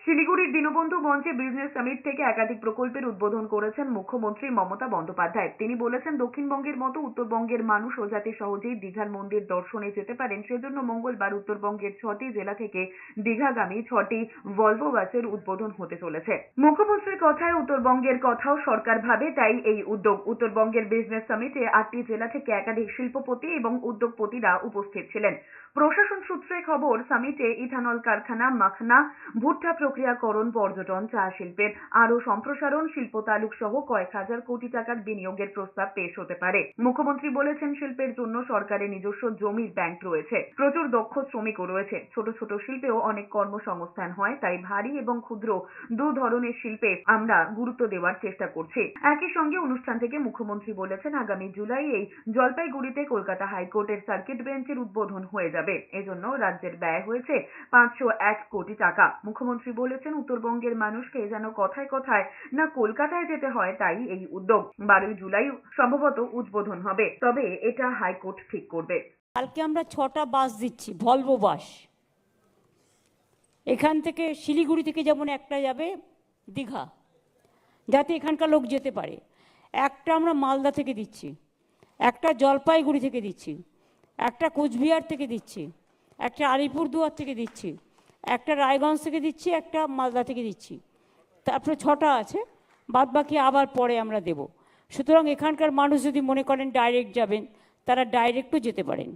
শিলিগুড়ির দীনবন্ধু মঞ্চে business summit থেকে একাধিক প্রকল্পের উদ্বোধন করেছেন মুখ্যমন্ত্রী মমতা বন্দ্যোপাধ্যায়। তিনি বলেছেন, দক্ষিণবঙ্গের মতো উত্তরবঙ্গের মানুষও যাতে সহজেই দীঘার মন্দির দর্শনে যেতে পারেন, সেজন্য মঙ্গলবার উত্তরবঙ্গের 6টি জেলা থেকে দীঘাগামী 6টি ভলভো বাসের উদ্বোধন হতে চলেছে। মুখ্যমন্ত্রীর কথায় উত্তরবঙ্গের কথাও সরকার ভাবে, তাই এই উদ্যোগ। উত্তরবঙ্গের বিজনেস সামিটে 8টি জেলা থেকে একাধিক শিল্পপতি এবং উদ্যোগপতিরা উপস্থিত ছিলেন। প্রশাসন সূত্রে খবর, সামিটে ইথানল কারখানা, মাখনা, ভুট্টা প্রক্রিয়াকরণ, পর্যটন, চা শিল্পের আরো সম্প্রসারণ, শিল্প তালুক সহ কয়েক হাজার কোটি টাকার বিনিয়োগের প্রস্তাব পেশ হতে পারে। মুখ্যমন্ত্রী বলেছেন, শিল্পের জন্য সরকারের নিজস্ব জমির ব্যাংক রয়েছে, প্রচুর দক্ষ শ্রমিকও রয়েছে। ছোট ছোট শিল্পেও অনেক কর্মসংস্থান হয়, তাই ভারী এবং ক্ষুদ্র দু ধরনের শিল্পে আমরা গুরুত্ব দেওয়ার চেষ্টা করছি। একই সঙ্গে অনুষ্ঠান থেকে মুখ্যমন্ত্রী বলেছেন, আগামী জুলাইয়েই জলপাইগুড়িতে কলকাতা হাইকোর্টের সার্কিট বেঞ্চের উদ্বোধন হয়ে যাবে। এজন্য রাজ্যের ব্যয় হয়েছে 501 কোটি টাকা। মুখ্যমন্ত্রী বলেছেন, উত্তরবঙ্গের মানুষকে যেন কথায় কথায় না কলকাতায় যেতে হয়, তাই এই উদ্যোগ। 12 জুলাই সম্ভবত উদ্বোধন হবে, তবে এটা হাইকোর্ট ঠিক করবে। কালকে আমরা 6টা বাস দিচ্ছি, ভলভো বাস। এখান থেকে শিলিগুড়ি থেকে যেমন একটা যাবে দীঘা, যাতে এখানকার লোক যেতে পারে। একটা আমরা মালদা থেকে দিচ্ছি, একটা জলপাইগুড়ি থেকে দিচ্ছি, একটা কোচবিহার থেকে দিচ্ছি, একটা আলিপুরদুয়ার থেকে দিচ্ছি, একটা রায়গঞ্জ থেকে দিচ্ছি, একটা মালদা থেকে দিচ্ছি। তারপরে 6টা আছে, বাদ বাকি আবার পরে আমরা দেব। সুতরাং এখানকার মানুষ যদি মনে করেন ডাইরেক্ট যাবেন, তারা ডাইরেক্টও যেতে পারেন।